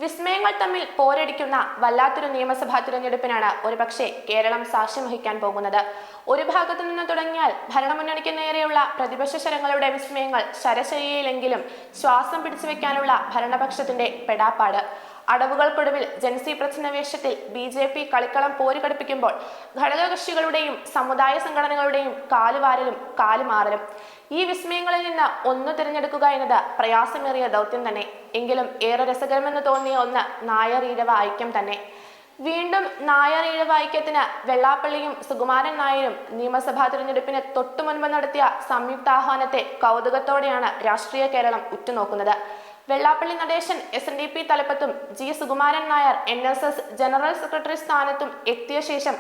വിസ്മയങ്ങൾ തമ്മിൽ പോരടിക്കുന്ന വല്ലാത്തൊരു നിയമസഭാ തിരഞ്ഞെടുപ്പിനാണ് ഒരുപക്ഷെ കേരളം സാക്ഷ്യം വഹിക്കാൻ പോകുന്നത്. ഒരു ഭാഗത്തു നിന്ന് തുടങ്ങിയാൽ ഭരണമുന്നണിക്ക് നേരെയുള്ള പ്രതിപക്ഷ ശരങ്ങളുടെ വിസ്മയങ്ങൾ ശരശയ്യയിലെങ്കിലും ശ്വാസം പിടിച്ചു വെക്കാനുള്ള ഭരണപക്ഷത്തിന്റെ പെടാപ്പാട്. അടവുകൾക്കൊടുവിൽ ജൻസി പ്രച്ഛന്നവേഷത്തിൽ BJP കളിക്കളം പോരുകടുപ്പിക്കുമ്പോൾ ഘടകകക്ഷികളുടെയും സമുദായ സംഘടനകളുടെയും കാലുവാരലും കാലുമാറലും. ഈ വിസ്മയങ്ങളിൽ നിന്ന് ഒന്ന് തിരഞ്ഞെടുക്കുക എന്നത് പ്രയാസമേറിയ ദൗത്യം തന്നെ. എങ്കിലും ഏറെ രസകരമെന്ന് തോന്നിയ ഒന്ന് നായർ ഈഴവ ഐക്യം തന്നെ. വീണ്ടും നായർ ഈഴവ ഐക്യത്തിന് വെള്ളാപ്പള്ളിയും സുകുമാരൻ നായരും നിയമസഭാ തിരഞ്ഞെടുപ്പിന് തൊട്ടുമുൻപ് നടത്തിയ സംയുക്താഹ്വാനത്തെ കൗതുകത്തോടെയാണ് രാഷ്ട്രീയ കേരളം ഉറ്റുനോക്കുന്നത്. Vellappally Natesan SNDP തലപ്പത്തും G Sukumaran Nair NSS general secretary സ്ഥാനത്തും എത്തിയ ശേഷം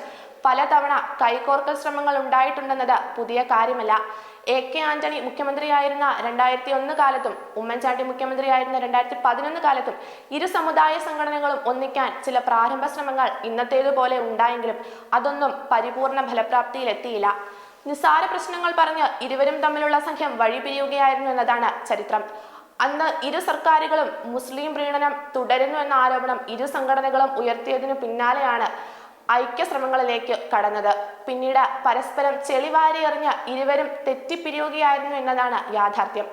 പലതവണ കൈകോർക്കൽ ശ്രമങ്ങൾ ഉണ്ടായിട്ടുണ്ടെന്നത് പുതിയ കാര്യമല്ല. AK ആന്റണി മുഖ്യമന്ത്രിയായിരുന്ന 2001 കാലത്തും ഉമ്മൻചാണ്ടി മുഖ്യമന്ത്രിയായിരുന്ന 2011 കാലത്തും ഇരു സമുദായ സംഘടനകളും ഒന്നിക്കാൻ ചില പ്രാരംഭ ശ്രമങ്ങൾ ഇന്നത്തേതുപോലെ ഉണ്ടായെങ്കിലും അതൊന്നും പരിപൂർണ ഫലപ്രാപ്തിയിലെത്തിയില്ല. നിസ്സാര പ്രശ്നങ്ങൾ പറഞ്ഞ് ഇരുവരും തമ്മിലുള്ള സഖ്യം വഴിപിരിയുകയായിരുന്നു എന്നതാണ് ചരിത്രം. അന്ന് ഇരു സർക്കാരുകളും മുസ്ലിം പ്രീണനം തുടരുന്നു എന്ന ആരോപണം ഇരു സംഘടനകളും ഉയർത്തിയതിനു പിന്നാലെയാണ് ഐക്യശ്രമങ്ങളിലേക്ക് കടന്നത്. പിന്നീട് പരസ്പരം ചെളിവാരി എറിഞ്ഞ് ഇരുവരും തെറ്റിപ്പിരിയുകയായിരുന്നു എന്നതാണ് യാഥാർത്ഥ്യം.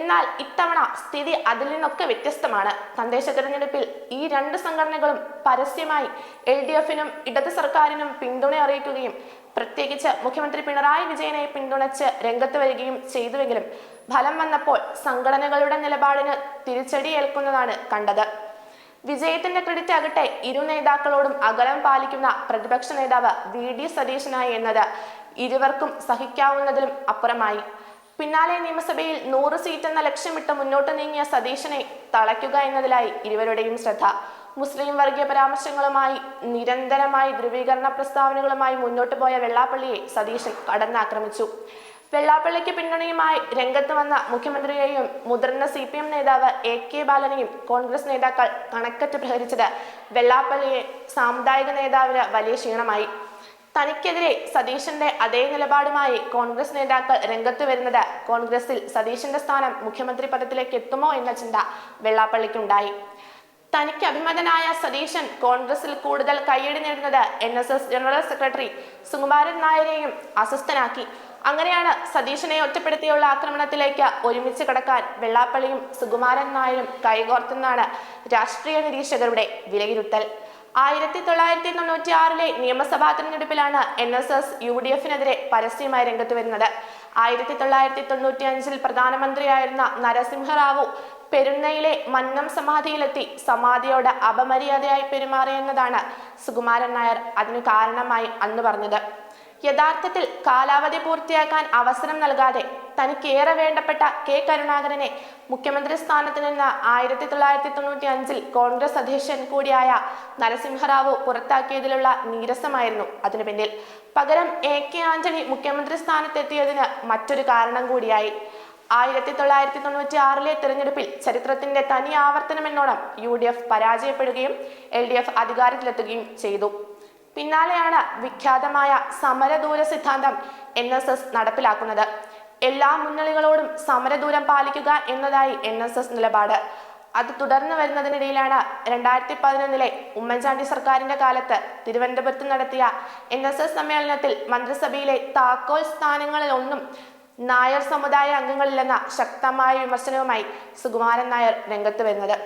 എന്നാൽ ഇത്തവണ സ്ഥിതി അതിൽ നിന്നൊക്കെ വ്യത്യസ്തമാണ്. തദ്ദേശ തെരഞ്ഞെടുപ്പിൽ ഈ രണ്ട് സംഘടനകളും പരസ്യമായി LDFനും ഇടത് സർക്കാരിനും പിന്തുണ അറിയിക്കുകയും പ്രത്യേകിച്ച് മുഖ്യമന്ത്രി പിണറായി വിജയനെ പിന്തുണച്ച് രംഗത്ത് വരികയും ചെയ്തുവെങ്കിലും ഫലം വന്നപ്പോൾ സംഘടനകളുടെ നിലപാടിന് തിരിച്ചടിയേൽക്കുന്നതാണ് കണ്ടത്. വിജയത്തിന്റെ ക്രെഡിറ്റ് ആകട്ടെ ഇരു നേതാക്കളോടും അകലം പാലിക്കുന്ന പ്രതിപക്ഷ നേതാവ് VD സതീശനായി എന്നത് ഇരുവർക്കും സഹിക്കാവുന്നതിലും അപ്പുറമായി. പിന്നാലെ നിയമസഭയിൽ 100 സീറ്റ് എന്ന ലക്ഷ്യമിട്ട് മുന്നോട്ട് നീങ്ങിയ സതീശനെ തളയ്ക്കുക എന്നതിലായി ഇരുവരുടെയും ശ്രദ്ധ. മുസ്ലിം വർഗീയ പരാമർശങ്ങളുമായി നിരന്തരമായി ധ്രുവീകരണ പ്രസ്താവനകളുമായി മുന്നോട്ട് പോയ വെള്ളാപ്പള്ളിയെ സതീശൻ കടന്നാക്രമിച്ചു. വെള്ളാപ്പള്ളിക്ക് പിന്തുണയുമായി രംഗത്ത് വന്ന മുഖ്യമന്ത്രിയെയും മുതിർന്ന CPM നേതാവ് AK ബാലനെയും കോൺഗ്രസ് നേതാക്കൾ കണക്കറ്റ് പ്രഹരിച്ചത് വെള്ളാപ്പള്ളിയെ സാമുദായിക നേതാവിന് വലിയ ക്ഷീണമായി. തനിക്കെതിരെ സതീശന്റെ അതേ നിലപാടുമായി കോൺഗ്രസ് നേതാക്കൾ രംഗത്ത് വരുന്നത് കോൺഗ്രസിൽ സതീശന്റെ സ്ഥാനം മുഖ്യമന്ത്രി പദത്തിലേക്ക് എത്തുമോ എന്ന ചിന്ത വെള്ളാപ്പള്ളിക്കുണ്ടായി. തനിക്ക് അഭിമതനായ സതീശൻ കോൺഗ്രസിൽ കൂടുതൽ കയ്യടി നേടുന്നത് NSS ജനറൽ സെക്രട്ടറി സുകുമാരൻ നായരെയും അസ്വസ്ഥനാക്കി. അങ്ങനെയാണ് സതീശനെ ഒറ്റപ്പെടുത്തിയുള്ള ആക്രമണത്തിലേക്ക് ഒരുമിച്ച് കടക്കാൻ വെള്ളാപ്പള്ളിയും സുകുമാരൻ നായരും കൈകോർത്തെന്നാണ് രാഷ്ട്രീയ നിരീക്ഷകരുടെ വിലയിരുത്തൽ. 1996 നിയമസഭാ തെരഞ്ഞെടുപ്പിലാണ് NSS UDFനെതിരെ പരസ്യമായി രംഗത്ത് വരുന്നത്. 1995 പ്രധാനമന്ത്രിയായിരുന്ന നരസിംഹറാവു പെരുന്നയിലെ മന്നം സമാധിയിലെത്തി സമാധിയോട് അപമര്യാദയായി പെരുമാറിയെന്നതാണ് സുകുമാരൻ നായർ അതിനു കാരണമായി അന്ന് പറഞ്ഞത്. യഥാർത്ഥത്തിൽ കാലാവധി പൂർത്തിയാക്കാൻ അവസരം നൽകാതെ തനിക്കേറെ വേണ്ടപ്പെട്ട K കരുണാകരനെ മുഖ്യമന്ത്രി സ്ഥാനത്ത് നിന്ന് 1995 കോൺഗ്രസ് അധ്യക്ഷൻ കൂടിയായ നരസിംഹറാവു പുറത്താക്കിയതിലുള്ള നീരസമായിരുന്നു അതിനു പിന്നിൽ. പകരം AK ആന്റണി മുഖ്യമന്ത്രി സ്ഥാനത്തെത്തിയതിന് മറ്റൊരു കാരണം കൂടിയായി. 1996 തെരഞ്ഞെടുപ്പിൽ ചരിത്രത്തിന്റെ തനി ആവർത്തനമെന്നോണം UDF പരാജയപ്പെടുകയും LDF അധികാരത്തിലെത്തുകയും ചെയ്തു. പിന്നാലെയാണ് വിഖ്യാതമായ സമരദൂര സിദ്ധാന്തം NSS നടപ്പിലാക്കുന്നത്. എല്ലാ മുന്നണികളോടും സമരദൂരം പാലിക്കുക എന്നതായി NSS നിലപാട്. അത് തുടർന്നു വരുന്നതിനിടയിലാണ് 2011 ഉമ്മൻചാണ്ടി സർക്കാരിന്റെ കാലത്ത് തിരുവനന്തപുരത്ത് നടത്തിയ NSS സമ്മേളനത്തിൽ മന്ത്രിസഭയിലെ താക്കോൽ സ്ഥാനങ്ങളിലൊന്നും നായർ സമുദായ അംഗങ്ങളില്ലെന്ന ശക്തമായ വിമർശനവുമായി സുകുമാരൻ നായർ രംഗത്ത് വരുന്നത്.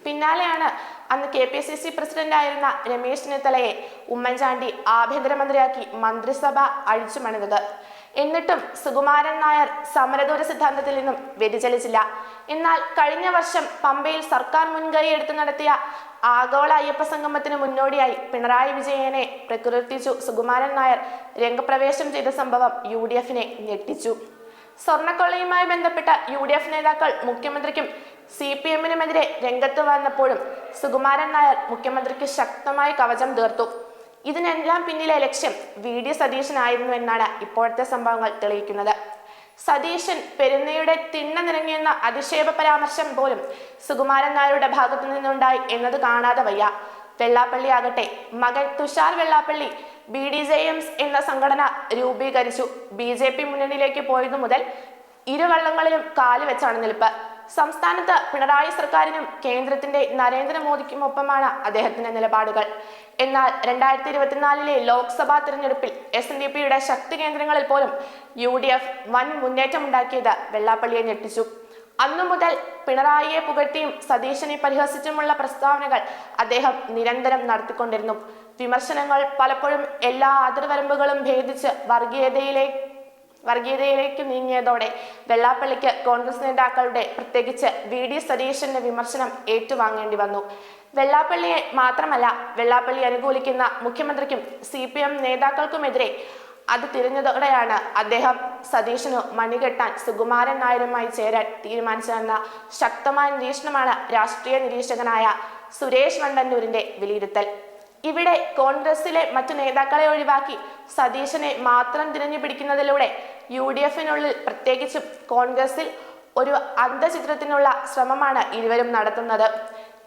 പിന്നാലെയാണ് അന്ന് KPCC പ്രസിഡന്റായിരുന്ന രമേശ് ചെന്നിത്തലയെ ഉമ്മൻചാണ്ടി ആഭ്യന്തരമന്ത്രിയാക്കി മന്ത്രിസഭ അഴിച്ചുമണിഞ്ഞത്. എന്നിട്ടും സുകുമാരൻ നായർ സമരദൂര സിദ്ധാന്തത്തിൽ നിന്നും വ്യതിചലിച്ചില്ല. എന്നാൽ കഴിഞ്ഞ വർഷം പമ്പയിൽ സർക്കാർ മുൻകൈ എടുത്ത് നടത്തിയ ആഗോള അയ്യപ്പ സംഗമത്തിന് മുന്നോടിയായി പിണറായി വിജയനെ പ്രകീർത്തിച്ചു സുകുമാരൻ നായർ രംഗപ്രവേശം ചെയ്ത സംഭവം UDFനെ ഞെട്ടിച്ചു. സ്വർണ്ണക്കൊള്ളയുമായി ബന്ധപ്പെട്ട UDF നേതാക്കൾ മുഖ്യമന്ത്രിക്കും CPMനുമെതിരെ രംഗത്ത് വന്നപ്പോഴും സുകുമാരൻ നായർ മുഖ്യമന്ത്രിക്ക് ശക്തമായി കവചം തീർത്തു. ഇതിനെല്ലാം പിന്നിലെ ലക്ഷ്യം VD സതീശനായിരുന്നു എന്നാണ് ഇപ്പോഴത്തെ സംഭവങ്ങൾ തെളിയിക്കുന്നത്. സതീശൻ പെരുന്നയുടെ തിണ്ണ നിറങ്ങിയെന്ന അധിക്ഷേപ പരാമർശം പോലും സുകുമാരൻ നായരുടെ ഭാഗത്തു നിന്നുണ്ടായി എന്നത് കാണാതെ വയ്യ. വെള്ളാപ്പള്ളി ആകട്ടെ മകൻ തുഷാർ വെള്ളാപ്പള്ളി BDJMS എന്ന സംഘടന രൂപീകരിച്ചു. BJP മുന്നണിയിലേക്ക് പോയതു മുതൽ ഇരുവള്ളങ്ങളിലും കാലുവെച്ചാണ് നിൽപ്പ്. സംസ്ഥാനത്ത് പിണറായി സർക്കാരിനും കേന്ദ്രത്തിന്റെ നരേന്ദ്രമോദിക്കുമൊപ്പമാണ് അദ്ദേഹത്തിന്റെ നിലപാടുകൾ. എന്നാൽ 2024 ലോക്സഭാ തിരഞ്ഞെടുപ്പിൽ SNDPയുടെ ശക്തി കേന്ദ്രങ്ങളിൽ പോലും UDF വൻ മുന്നേറ്റമുണ്ടാക്കിയത് വെള്ളാപ്പള്ളിയെ ഞെട്ടിച്ചു. അന്നു മുതൽ പിണറായിയെ പുകഴ്ത്തിയും സതീശനെ പരിഹസിച്ചുമുള്ള പ്രസ്താവനകൾ അദ്ദേഹം നിരന്തരം നടത്തിക്കൊണ്ടിരുന്നു. വിമർശനങ്ങൾ പലപ്പോഴും എല്ലാ അതിർവരമ്പുകളും ഭേദിച്ച് വർഗീയതയിലേക്ക് നീങ്ങിയതോടെ വെള്ളാപ്പള്ളിക്ക് കോൺഗ്രസ് നേതാക്കളുടെ പ്രത്യേകിച്ച് VD സതീശന്റെ വിമർശനം ഏറ്റുവാങ്ങേണ്ടി വന്നു. വെള്ളാപ്പള്ളിയെ മാത്രമല്ല, വെള്ളാപ്പള്ളി അനുകൂലിക്കുന്ന മുഖ്യമന്ത്രിക്കും CPM നേതാക്കൾക്കുമെതിരെ അത് തിരിഞ്ഞതോടെയാണ് അദ്ദേഹം സതീശനു മണികെട്ടാൻ സുകുമാരൻ നായരുമായി ചേരാൻ തീരുമാനിച്ചതെന്ന ശക്തമായ നിരീക്ഷണമാണ് രാഷ്ട്രീയ നിരീക്ഷകനായ സുരേഷ് വണ്ടന്നൂരിന്റെ വിലയിരുത്തൽ. ഇവിടെ കോൺഗ്രസിലെ മറ്റു നേതാക്കളെ ഒഴിവാക്കി സതീശനെ മാത്രം തിരഞ്ഞു പിടിക്കുന്നതിലൂടെ UDFനുള്ളിൽ പ്രത്യേകിച്ചും കോൺഗ്രസിൽ ഒരു അന്തചിത്രത്തിനുള്ള ശ്രമമാണ് ഇരുവരും നടത്തുന്നത്.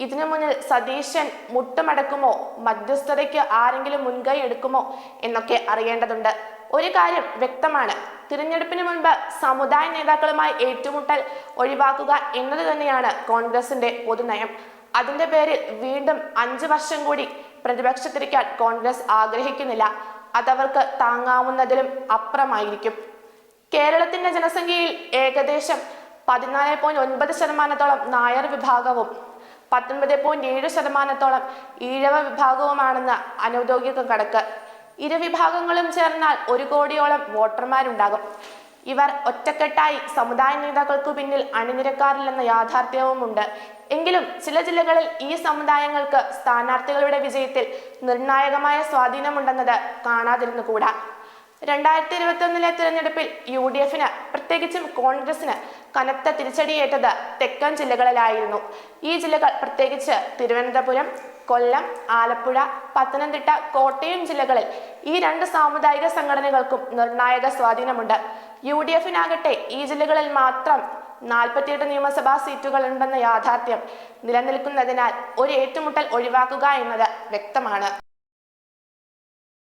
ഇതിനു മുന്നിൽ സതീശൻ മുട്ടുമടക്കുമോ, മധ്യസ്ഥതയ്ക്ക് ആരെങ്കിലും മുൻകൈ എടുക്കുമോ എന്നൊക്കെ അറിയേണ്ടതുണ്ട്. ഒരു കാര്യം വ്യക്തമാണ്, തിരഞ്ഞെടുപ്പിന് മുൻപ് സമുദായ നേതാക്കളുമായി ഏറ്റുമുട്ടൽ ഒഴിവാക്കുക എന്നത് തന്നെയാണ് കോൺഗ്രസിന്റെ പൊതുനയം. അതിന്റെ പേരിൽ വീണ്ടും 5 വർഷം കൂടി പ്രതിപക്ഷത്തിരിക്കാൻ കോൺഗ്രസ് ആഗ്രഹിക്കുന്നില്ല. അതവർക്ക് താങ്ങാവുന്നതിലും അപ്പുറമായിരിക്കും. കേരളത്തിന്റെ ജനസംഖ്യയിൽ ഏകദേശം 14.9% നായർ വിഭാഗവും 19.7% ഈഴവ വിഭാഗവുമാണെന്ന് അനൗദ്യോഗിക കണക്ക്. ഇരുവിഭാഗങ്ങളും ചേർന്നാൽ 1 കോടിയോളം വോട്ടർമാരുണ്ടാകും. ഇവർ ഒറ്റക്കെട്ടായി സമുദായ നേതാക്കൾക്കു പിന്നിൽ അണിനിരക്കാറില്ലെന്ന യാഥാർത്ഥ്യവുമുണ്ട്. എങ്കിലും ചില ജില്ലകളിൽ ഈ സമുദായങ്ങൾക്ക് സ്ഥാനാർത്ഥികളുടെ വിജയത്തിൽ നിർണായകമായ സ്വാധീനമുണ്ടെന്നത് കാണാതിരുന്നുകൂടാ. 2021 തിരഞ്ഞെടുപ്പിൽ UDFന് പ്രത്യേകിച്ചും കോൺഗ്രസിന് കനത്ത തിരിച്ചടിയേറ്റത് തെക്കൻ ജില്ലകളിലായിരുന്നു. ഈ ജില്ലകൾ പ്രത്യേകിച്ച് തിരുവനന്തപുരം, കൊല്ലം, ആലപ്പുഴ, പത്തനംതിട്ട, കോട്ടയം ജില്ലകളിൽ ഈ 2 സാമുദായിക സംഘടനകൾക്കും നിർണായക സ്വാധീനമുണ്ട്. UDFനാകട്ടെ ഈ ജില്ലകളിൽ മാത്രം 48 നിയമസഭാ സീറ്റുകൾ ഉണ്ടെന്ന യാഥാർത്ഥ്യം നിലനിൽക്കുന്നതിനാൽ ഒരു ഏറ്റുമുട്ടൽ ഒഴിവാക്കുക എന്നത് വ്യക്തമാണ്.